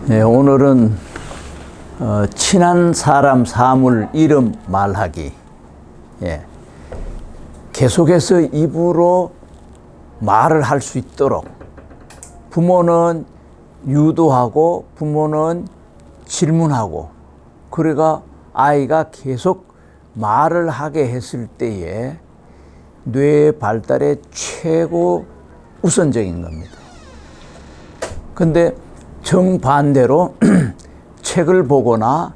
네, 오늘은 친한 사람 사물 이름 말하기. 예. 계속해서 입으로 말을 할 수 있도록 부모는 유도하고 부모는 질문하고, 그래가 아이가 계속 말을 하게 했을 때에 뇌 발달의 최고 우선적인 겁니다. 근데 정반대로 책을 보거나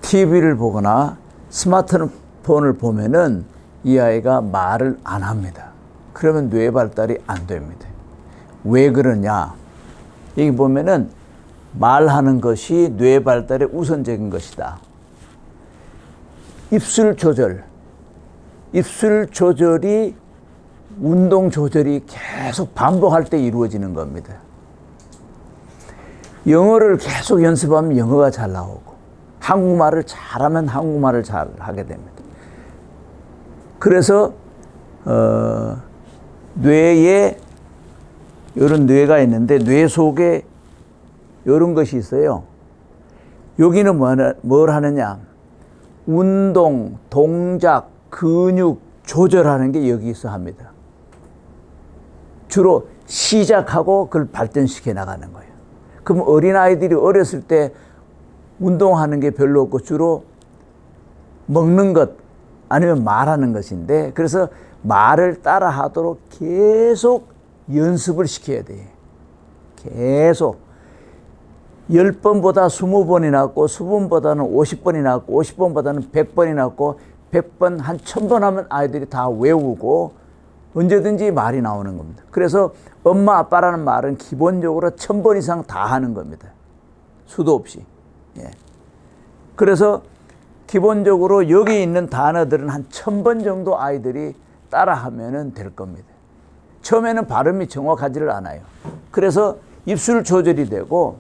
TV를 보거나 스마트폰을 보면은 이 아이가 말을 안 합니다. 그러면 뇌 발달이 안 됩니다. 왜 그러냐? 여기 보면은 말하는 것이 뇌 발달의 우선적인 것이다. 입술 조절이 운동 조절이 계속 반복할 때 이루어지는 겁니다. 영어를 계속 연습하면 영어가 잘 나오고, 한국말을 잘하면 한국말을 잘 하게 됩니다. 그래서 뇌에 이런 뇌가 있는데, 뇌 속에 이런 것이 있어요. 여기는 뭘 하느냐? 운동, 동작, 근육 조절하는 게 여기서 합니다. 주로 시작하고 그걸 발전시켜 나가는 거예요. 그럼 어린아이들이 어렸을 때 운동하는 게 별로 없고 주로 먹는 것 아니면 말하는 것인데, 그래서 말을 따라 하도록 계속 연습을 시켜야 돼요. 계속 10번보다 20번이 낫고, 20번보다는 50번이 낫고, 50번보다는 100번이 낫고, 100번 한 1000번 하면 아이들이 다 외우고 언제든지 말이 나오는 겁니다. 그래서 엄마 아빠라는 말은 기본적으로 1000번 이상 다 하는 겁니다. 수도 없이. 예. 그래서 기본적으로 여기 있는 단어들은 한 1000번 정도 아이들이 따라하면 될 겁니다. 처음에는 발음이 정확하지를 않아요. 그래서 입술 조절이 되고,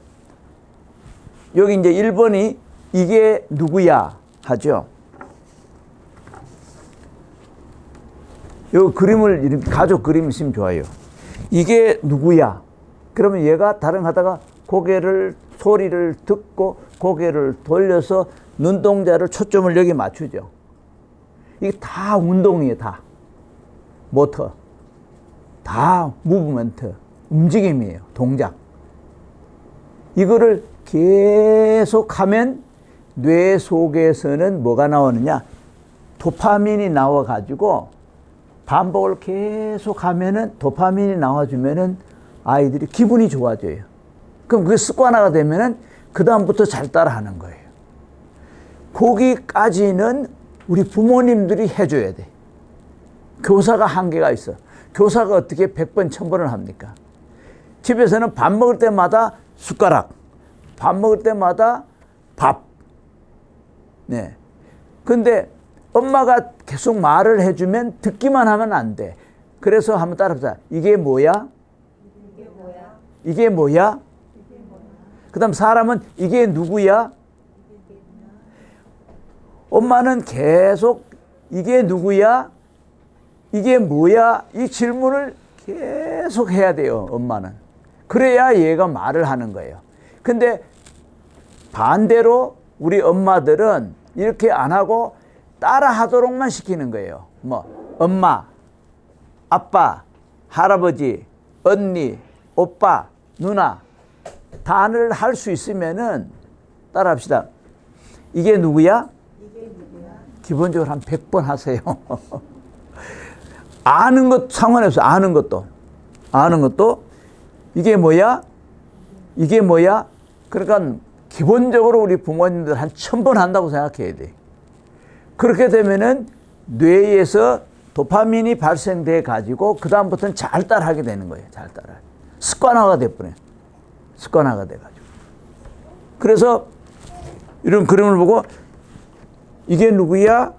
여기 이제 1번이 이게 누구야 하죠. 요 그림을, 가족 그림 있으면 좋아요. 이게 누구야? 그러면 얘가 다른 하다가 소리를 듣고 고개를 돌려서 눈동자를 초점을 여기 맞추죠. 이게 다 운동이에요, 다. 모터. 다 무브먼트, 움직임이에요, 동작. 이거를 계속하면 뇌 속에서는 뭐가 나오느냐? 도파민이 나와가지고 반복을 계속하면은 도파민이 나와주면은 아이들이 기분이 좋아져요. 그럼 그게 습관화가 되면은 그 다음부터 잘 따라하는 거예요. 거기까지는 우리 부모님들이 해줘야 돼. 교사가 한계가 있어. 교사가 어떻게 100번, 1000번을 합니까? 집에서는 밥 먹을 때마다 숟가락, 밥 먹을 때마다 밥. 네. 근데 엄마가 계속 말을 해주면 듣기만 하면 안 돼. 그래서 한번 따라해보자. 이게 뭐야? 이게 뭐야? 이게 뭐야? 그 다음 사람은 이게 누구야? 엄마는 계속 이게 누구야? 이게 뭐야? 이 질문을 계속 해야 돼요, 엄마는. 그래야 얘가 말을 하는 거예요. 근데 반대로 우리 엄마들은 이렇게 안 하고 따라 하도록만 시키는 거예요. 뭐, 엄마, 아빠, 할아버지, 언니, 오빠, 누나. 단어를 할 수 있으면은 따라 합시다. 이게 누구야? 기본적으로 한 100번 하세요. 아는 것 상관없어요. 아는 것도 이게 뭐야? 이게 뭐야? 그러니까 기본적으로 우리 부모님들 한 1000번 한다고 생각해야 돼. 그렇게 되면은 뇌에서 도파민이 발생돼 가지고 그 다음부터는 잘 따라하게 되는 거예요. 잘 따라. 습관화가 돼버려요. 습관화가 돼가지고. 그래서 이런 그림을 보고 이게 누구야?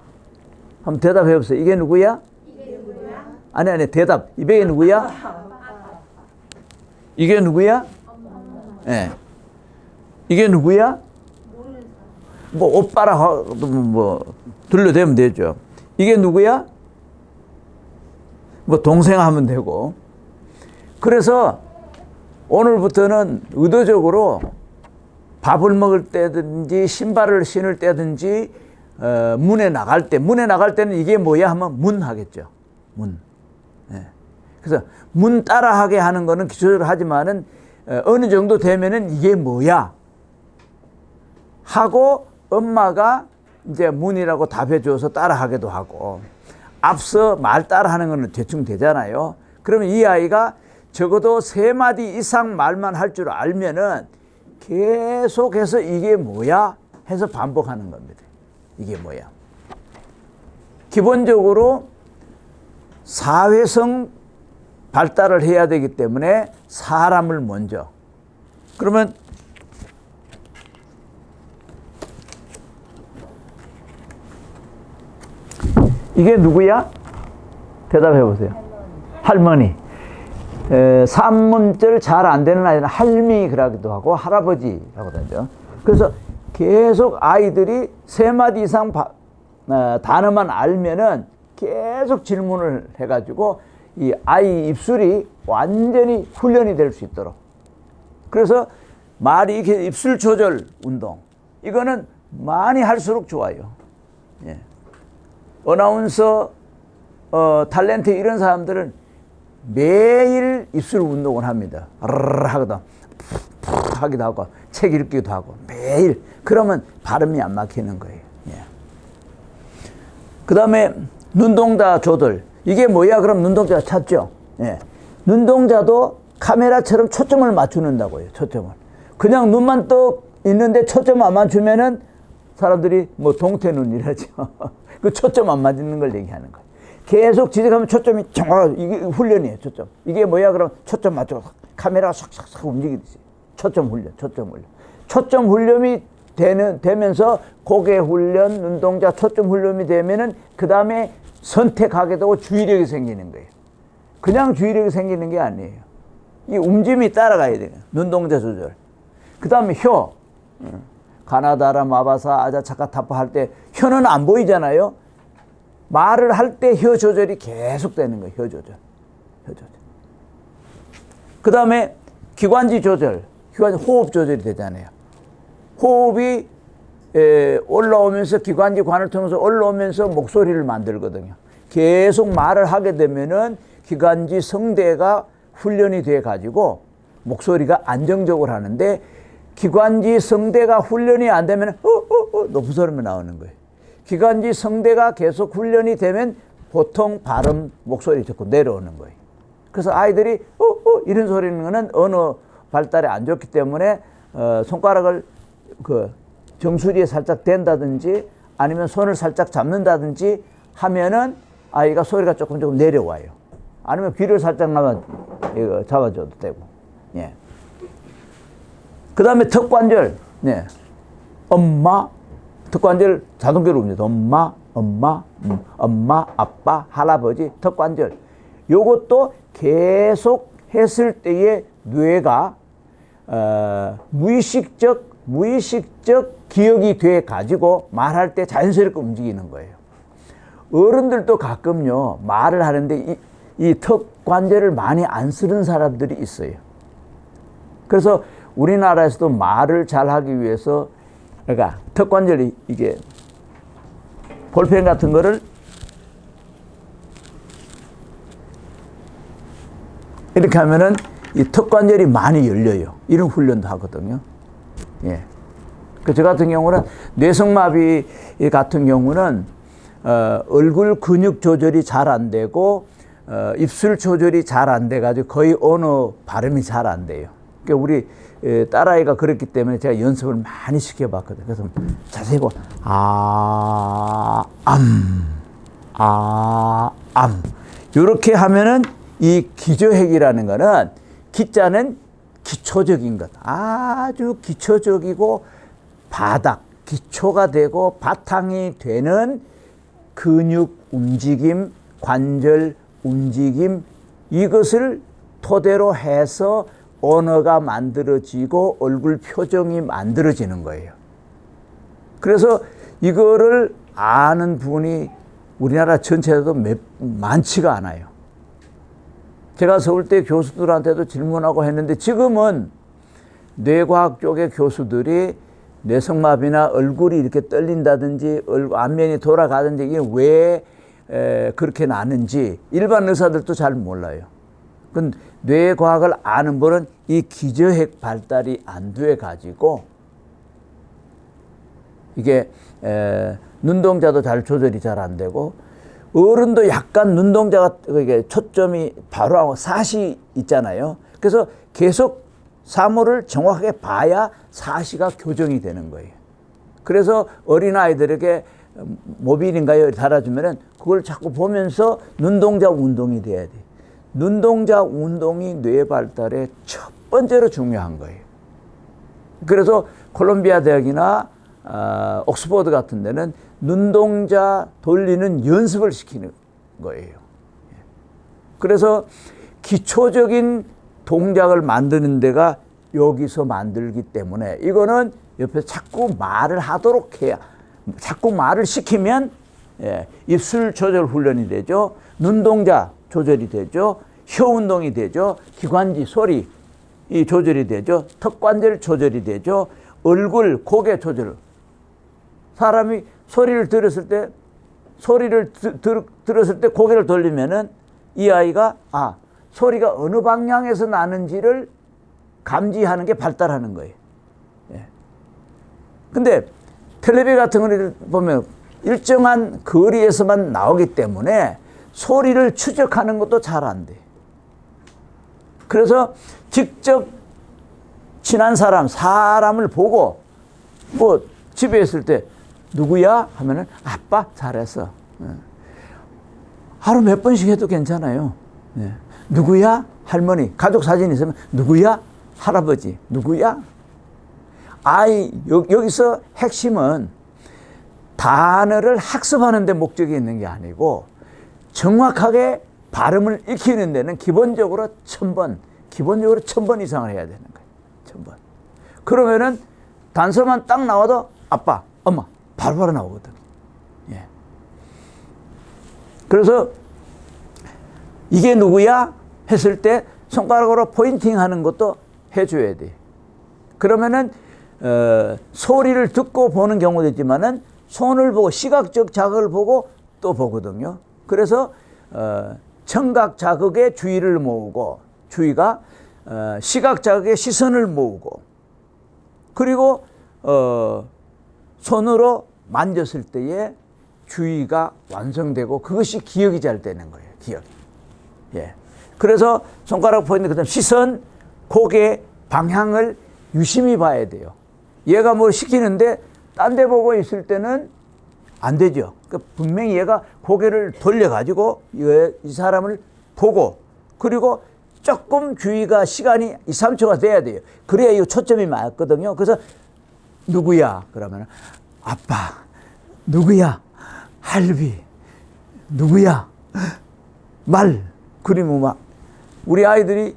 한번 대답해 보세요. 이게 누구야? 이게 누구야? 아니 대답. 이게 누구야? 이게 누구야? 예. 네. 이게 누구야? 뭐 오빠라 뭐 들려대면 되죠. 이게 누구야? 뭐 동생 하면 되고. 그래서 오늘부터는 의도적으로 밥을 먹을 때든지 신발을 신을 때든지 문에 나갈 때는 이게 뭐야 하면 문 하겠죠. 문. 네. 그래서 문 따라하게 하는 거는 기초적으로 하지만은 어느 정도 되면은 이게 뭐야 하고 엄마가 이제 문이라고 답해 줘서 따라하기도 하고, 앞서 말 따라하는 거는 대충 되잖아요. 그러면 이 아이가 적어도 3마디 이상 말만 할 줄 알면은 계속해서 이게 뭐야 해서 반복하는 겁니다. 이게 뭐야. 기본적으로 사회성 발달을 해야 되기 때문에 사람을 먼저. 그러면 이게 누구야? 대답해 보세요. 할머니. 산문절 잘 안 되는 아이는 할미 그러기도 하고 할아버지라고도 하죠. 그래서 계속 아이들이 3마디 이상 단어만 알면은 계속 질문을 해가지고 이 아이 입술이 완전히 훈련이 될 수 있도록. 그래서 말이 이렇게 입술 조절 운동, 이거는 많이 할수록 좋아요. 예. 어나운서, 탤런트 이런 사람들은 매일 입술 운동을 합니다. 하거든. 하기도 하고 책 읽기도 하고 매일. 그러면 발음이 안 막히는 거예요. 예. 그 다음에 눈동자 조절. 이게 뭐야? 그럼 눈동자 찾죠. 예. 눈동자도 카메라처럼 초점을 맞추는다고요. 초점을. 그냥 눈만 떡 있는데 초점 안 맞추면은 사람들이 뭐 동태눈이라죠. 그 초점 안 맞는 걸 얘기하는 거예요. 계속 지적하면 초점이 정확하게, 이게 훈련이에요. 초점. 이게 뭐야? 그럼 초점 맞추고 카메라가 싹싹싹 움직이듯이. 초점 훈련. 초점 훈련이 되면서 고개 훈련, 눈동자 초점 훈련이 되면은 그 다음에 선택하게 되고 주의력이 생기는 거예요. 그냥 주의력이 생기는 게 아니에요. 이 움직임이 따라가야 돼요. 눈동자 조절. 그 다음에 혀. 가나다라, 마바사, 아자차카타파 할 때 혀는 안 보이잖아요. 말을 할 때 혀 조절이 계속 되는 거예요. 혀 조절. 그 다음에 기관지 조절. 호흡 조절이 되잖아요. 호흡이 올라오면서 기관지 관을 통해서 올라오면서 목소리를 만들거든요. 계속 말을 하게 되면은 기관지 성대가 훈련이 돼 가지고 목소리가 안정적으로 하는데, 기관지 성대가 훈련이 안 되면 높은 소리만 나오는 거예요. 기관지 성대가 계속 훈련이 되면 보통 발음 목소리 듣고 내려오는 거예요. 그래서 아이들이 이런 소리는 거는 언어 발달에 안 좋기 때문에 손가락을 그 정수리에 살짝 댄다든지 아니면 손을 살짝 잡는다든지 하면은 아이가 소리가 조금 내려와요. 아니면 귀를 살짝 잡아줘도 되고. 예. 그 다음에 턱관절. 네. 엄마. 턱관절 자동적으로 옵니다. 엄마, 아빠, 할아버지, 턱관절. 요것도 계속 했을 때의 뇌가 무의식적 기억이 돼 가지고 말할 때 자연스럽게 움직이는 거예요. 어른들도 가끔요 말을 하는데 이 턱관절을 많이 안 쓰는 사람들이 있어요. 그래서 우리나라에서도 말을 잘하기 위해서, 그러니까 턱관절이 이게 볼펜 같은 거를 이렇게 하면은 이 턱관절이 많이 열려요. 이런 훈련도 하거든요. 예. 저 같은 경우는 뇌성마비 같은 경우는 얼굴 근육 조절이 잘 안 되고 입술 조절이 잘 안 돼 가지고 거의 언어 발음이 잘 안 돼요. 그러니까 우리 딸아이가 그렇기 때문에 제가 연습을 많이 시켜봤거든요. 그래서 자세히 보고 이렇게 하면은 이 기저핵이라는 거는, 기자는 기초적인 것, 아주 기초적이고 기초가 되고 바탕이 되는 근육 움직임, 관절 움직임, 이것을 토대로 해서 언어가 만들어지고 얼굴 표정이 만들어지는 거예요. 그래서 이거를 아는 분이 우리나라 전체에도 많지가 않아요. 제가 서울대 교수들한테도 질문하고 했는데 지금은 뇌과학 쪽의 교수들이 뇌성마비나 얼굴이 이렇게 떨린다든지 안면이 돌아가든지 이게 왜 그렇게 나는지 일반 의사들도 잘 몰라요. 그 뇌과학을 아는 분은 이 기저핵 발달이 안 돼 가지고 이게 눈동자도 잘 조절이 잘 안 되고 어른도 약간 눈동자가 이게 초점이 바로 하고 사시 있잖아요. 그래서 계속 사물을 정확하게 봐야 사시가 교정이 되는 거예요. 그래서 어린아이들에게 모빌인가요? 달아주면은 그걸 자꾸 보면서 눈동자 운동이 돼야 돼. 눈동자 운동이 뇌 발달의 첫 번째로 중요한 거예요. 그래서 콜롬비아 대학이나 옥스퍼드 같은 데는 눈동자 돌리는 연습을 시키는 거예요. 그래서 기초적인 동작을 만드는 데가 여기서 만들기 때문에 이거는 옆에서 자꾸 말을 하도록 해야, 자꾸 말을 시키면 입술 조절 훈련이 되죠. 눈동자 조절이 되죠. 혀 운동이 되죠. 기관지 소리 이 조절이 되죠. 턱관절 조절이 되죠. 얼굴, 고개 조절. 사람이 소리를 들었을 때 고개를 돌리면은 이 아이가 소리가 어느 방향에서 나는지를 감지하는 게 발달하는 거예요. 근데 텔레비 같은 걸 보면 일정한 거리에서만 나오기 때문에 소리를 추적하는 것도 잘 안 돼. 그래서 직접 친한 사람을 보고 뭐 집에 있을 때 누구야? 하면은 아빠 잘했어. 하루 몇 번씩 해도 괜찮아요. 누구야? 할머니. 가족 사진 있으면 누구야? 할아버지. 누구야? 여기서 핵심은 단어를 학습하는 데 목적이 있는 게 아니고 정확하게 발음을 익히는 데는 기본적으로 1000번 이상을 해야 되는 거예요. 1000번. 그러면은 단서만 딱 나와도 아빠, 엄마 바로바로 나오거든. 그래서 이게 누구야? 했을 때 손가락으로 포인팅 하는 것도 해줘야 돼. 그러면은 소리를 듣고 보는 경우도 있지만은 손을 보고 시각적 자극을 보고 또 보거든요. 그래서 청각 자극에 주의를 모으고 주의가 시각 자극에 시선을 모으고 그리고 손으로 만졌을 때에 주의가 완성되고 그것이 기억이 잘 되는 거예요. 기억이. 그래서 손가락 포인트 그다음 시선, 고개, 방향을 유심히 봐야 돼요. 얘가 뭘 시키는데 딴 데 보고 있을 때는 안 되죠. 그러니까 분명히 얘가 고개를 돌려가지고 이 사람을 보고 그리고 조금 주의가 시간이 2, 3초가 돼야 돼요. 그래야 이 초점이 맞거든요. 그래서 누구야? 그러면 아빠. 누구야? 할비. 누구야? 말. 그리고 막 우리 아이들이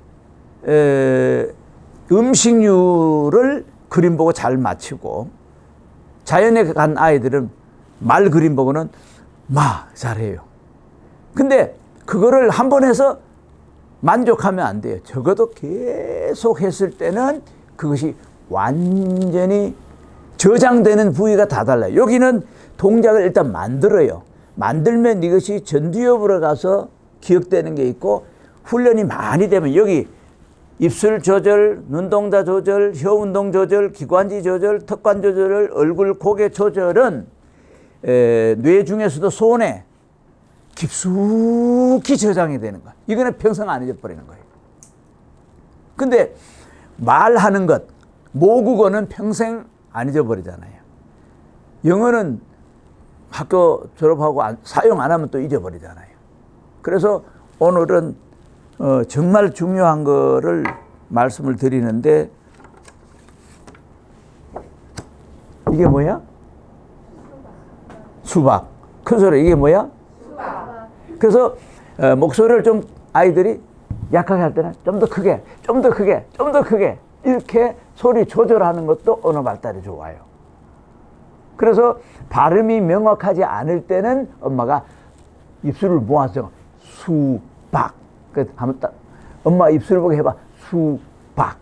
음식류를 그림 보고 잘 맞추고 자연에 간 아이들은 말 그림 보고는 잘해요. 근데 그거를 한 번 해서 만족하면 안 돼요. 적어도 계속 했을 때는 그것이 완전히 저장되는 부위가 다 달라요. 여기는 동작을 일단 만들어요. 만들면 이것이 전두엽으로 가서 기억되는 게 있고 훈련이 많이 되면 여기 입술 조절, 눈동자 조절, 혀 운동 조절, 기관지 조절, 턱관 조절, 얼굴, 고개 조절은 뇌 중에서도 손에 깊숙이 저장이 되는 거예요. 이거는 평생 안 잊어버리는 거예요. 근데 말하는 것, 모국어는 평생 안 잊어버리잖아요. 영어는 학교 졸업하고 사용 안 하면 또 잊어버리잖아요. 그래서 오늘은 정말 중요한 거를 말씀을 드리는데 이게 뭐야? 수박. 큰 소리 이게 뭐야? 수박. 그래서 목소리를 좀 아이들이 약하게 할 때는 좀 더 크게, 좀 더 크게, 좀 더 크게 이렇게 소리 조절하는 것도 언어 발달에 좋아요. 그래서 발음이 명확하지 않을 때는 엄마가 입술을 모아서 수박 한번 딱 엄마 입술 보게 해봐. 수박.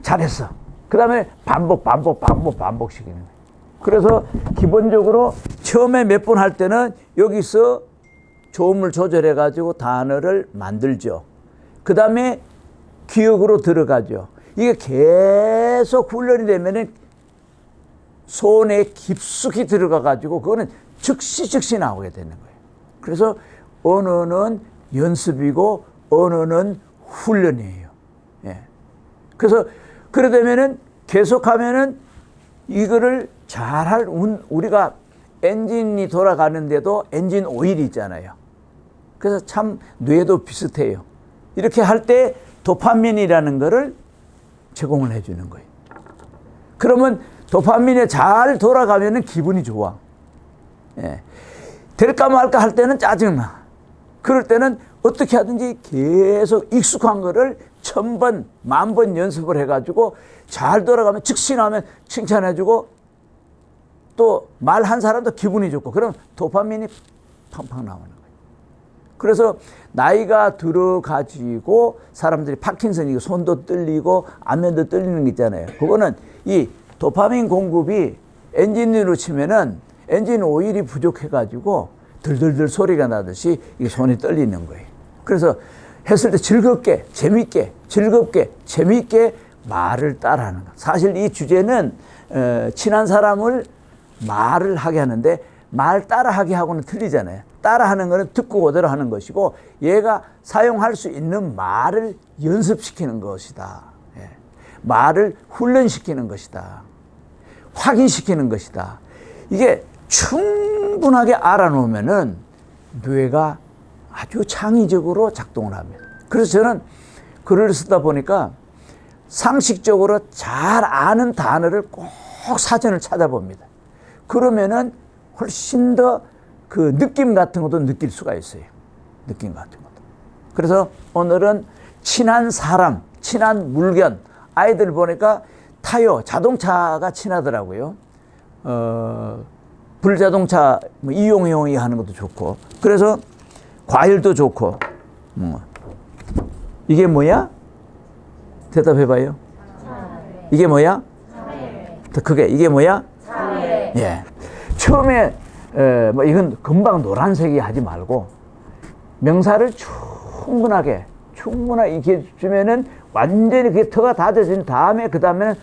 잘했어. 그 다음에 반복시키는 거예요. 그래서 기본적으로 처음에 몇 번 할 때는 여기서 조음을 조절해가지고 단어를 만들죠. 그 다음에 기억으로 들어가죠. 이게 계속 훈련이 되면은 손에 깊숙이 들어가가지고 그거는 즉시 나오게 되는 거예요. 그래서 언어는 연습이고 언어는 훈련이에요. 예. 그래서 그래 되면은 계속하면은 이거를 잘할 우리가 엔진이 돌아가는데도 엔진 오일이 있잖아요. 그래서 참 뇌도 비슷해요. 이렇게 할 때 도파민이라는 거를 제공을 해주는 거예요. 그러면 도파민이 잘 돌아가면은 기분이 좋아. 예. 될까 말까 할 때는 짜증나. 그럴 때는 어떻게 하든지 계속 익숙한 거를 1000번, 10,000번 연습을 해가지고 잘 돌아가면 즉시 나오면 칭찬해주고 또 말한 사람도 기분이 좋고 그럼 도파민이 팡팡 나오는 거예요. 그래서 나이가 들어가지고 사람들이 파킨슨이고 손도 떨리고 안면도 떨리는 게 있잖아요. 그거는 이 도파민 공급이 엔진으로 치면은 엔진 오일이 부족해가지고 들들들 소리가 나듯이 이 손이 떨리는 거예요. 그래서 했을 때 즐겁게, 재미있게 말을 따라하는 거. 사실 이 주제는 친한 사람을 말을 하게 하는데 말 따라하게 하고는 틀리잖아요. 따라하는 거는 듣고 그대로 하는 것이고 얘가 사용할 수 있는 말을 연습시키는 것이다. 예. 말을 훈련시키는 것이다. 확인시키는 것이다. 이게 충분하게 알아놓으면은 뇌가 아주 창의적으로 작동을 합니다. 그래서 저는 글을 쓰다 보니까 상식적으로 잘 아는 단어를 꼭 사전을 찾아봅니다. 그러면은 훨씬 더 그 느낌 같은 것도 느낄 수가 있어요. 느낌 같은 것도. 그래서 오늘은 친한 사람, 친한 물건, 아이들 보니까 타요, 자동차가 친하더라고요. 불자동차 뭐 이용이 하는 것도 좋고. 그래서 과일도 좋고. 이게 뭐야? 대답해봐요. 이게 뭐야? 더 크게. 이게 뭐야? 예. 처음에 뭐 이건 금방 노란색이 하지 말고 명사를 충분하게 이렇게 주면은 완전히 그게 터가 다져진 다음에 그 다음에는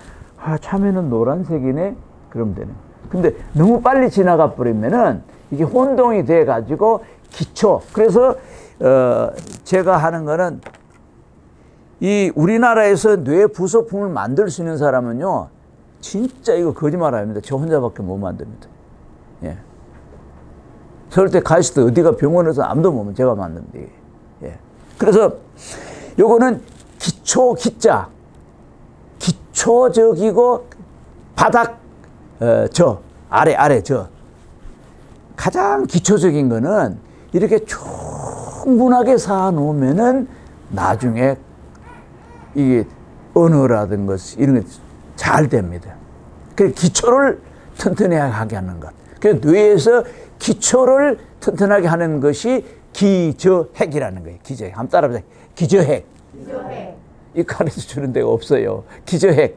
참외는 노란색이네. 그러면 되는. 근데 너무 빨리 지나가 버리면은 이게 혼동이 돼 가지고 기초. 그래서 제가 하는 거는 이 우리나라에서 뇌 부속품을 만들 수 있는 사람은요 진짜 이거 거짓말 아닙니다. 저 혼자밖에 못 만듭니다. 예. 서울대 가 있을 때 어디가 병원에서 아무도 못 제가 만듭니다. 예. 그래서 요거는 기초자 기초적이고 바닥 아래 가장 기초적인 거는 이렇게 충분하게 쌓아놓으면은 나중에 이게 언어라든 이런 게 잘 됩니다. 그 기초를 튼튼하게 하는 것. 그 뇌에서 기초를 튼튼하게 하는 것이 기저핵이라는 거예요. 기저핵. 한번 따라해보세요. 기저핵. 이 가르쳐 주는 데가 없어요. 기저핵.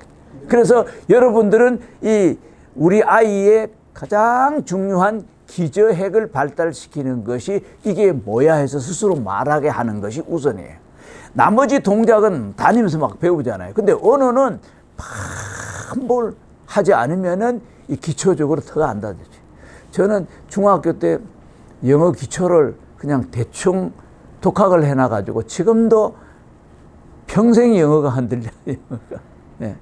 그래서 여러분들은 이 우리 아이의 가장 중요한 기저핵을 발달시키는 것이 이게 뭐야 해서 스스로 말하게 하는 것이 우선이에요. 나머지 동작은 다니면서 막 배우잖아요. 근데 언어는 뭘 하지 않으면은 이 기초적으로 터가 안 닿지. 저는 중학교 때 영어 기초를 그냥 대충 독학을 해놔가지고 지금도 평생 영어가 안 들려요. 네.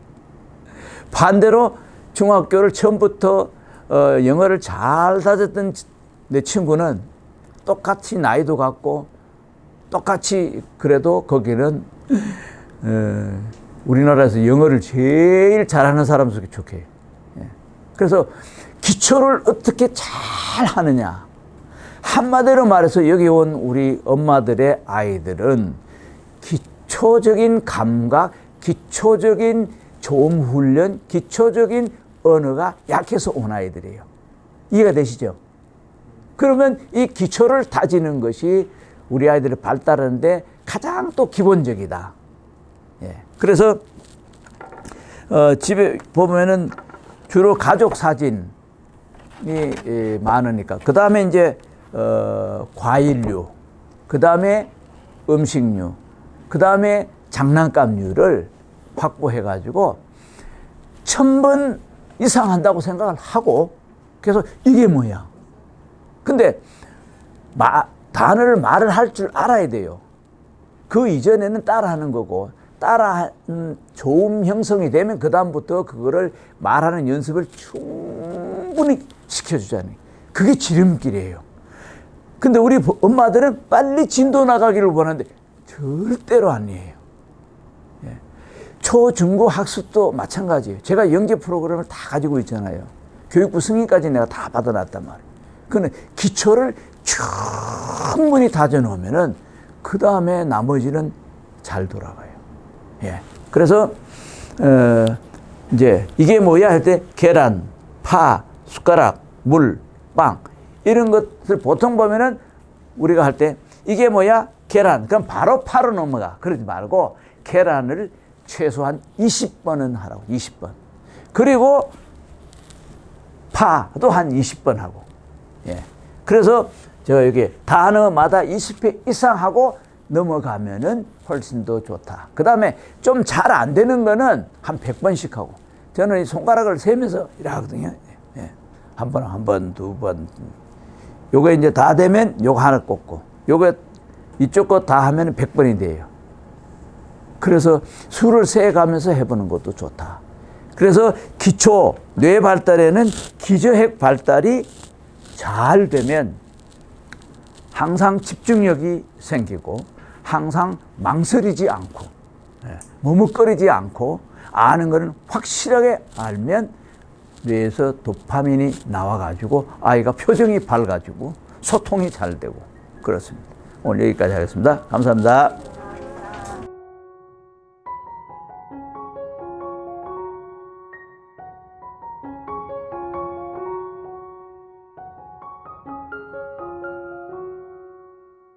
반대로 중학교를 처음부터 영어를 잘 다졌던 내 친구는 똑같이 나이도 같고 똑같이 그래도 거기는 우리나라에서 영어를 제일 잘하는 사람 속에 속해요. 그래서 기초를 어떻게 잘 하느냐. 한마디로 말해서 여기 온 우리 엄마들의 아이들은 기초적인 감각, 기초적인 조음 훈련, 기초적인 언어가 약해서 온 아이들이에요. 이해가 되시죠? 그러면 이 기초를 다지는 것이 우리 아이들이 발달하는데 가장 또 기본적이다. 예. 그래서 집에 보면은 주로 가족 사진이 많으니까 그 다음에 이제 과일류, 그 다음에 음식류, 그 다음에 장난감류를 확보해 가지고 1000번 이상 한다고 생각을 하고 그래서 이게 뭐야? 근데 단어를 말을 할 줄 알아야 돼요. 그 이전에는 따라하는 거고 따라하는 좋은 형성이 되면 그 다음부터 그거를 말하는 연습을 충분히 시켜주자니 그게 지름길이에요. 근데 우리 엄마들은 빨리 진도 나가기를 원하는데 절대로 아니에요. 예. 초, 중고 학습도 마찬가지예요. 제가 연계 프로그램을 다 가지고 있잖아요. 교육부 승인까지 내가 다 받아놨단 말이에요. 그는 기초를 충분히 다져놓으면은 그 다음에 나머지는 잘 돌아가요. 예. 그래서 이제 이게 뭐야 할 때 계란, 파, 숟가락, 물, 빵 이런 것을 보통 보면은 우리가 할 때 이게 뭐야 계란 그럼 바로 파로 넘어가 그러지 말고 계란을 최소한 20번은 하라고 20번 그리고 파도 한 20번 하고 예. 그래서 저 여기 단어마다 20회 이상 하고 넘어가면은 훨씬 더 좋다. 그 다음에 좀 잘 안 되는 거는 한 100번씩 하고 저는 이 손가락을 세면서 이러거든요. 예. 한 번, 두 번. 요거 이제 다 되면 요거 하나 꽂고 요거 이쪽 거 다 하면 100번이 돼요. 그래서 수를 세가면서 해보는 것도 좋다. 그래서 기초, 뇌 발달에는 기저핵 발달이 잘 되면 항상 집중력이 생기고 항상 망설이지 않고 머뭇거리지 않고 아는 거는 확실하게 알면 뇌에서 도파민이 나와가지고 아이가 표정이 밝아지고 소통이 잘 되고 그렇습니다. 오늘 여기까지 하겠습니다. 감사합니다.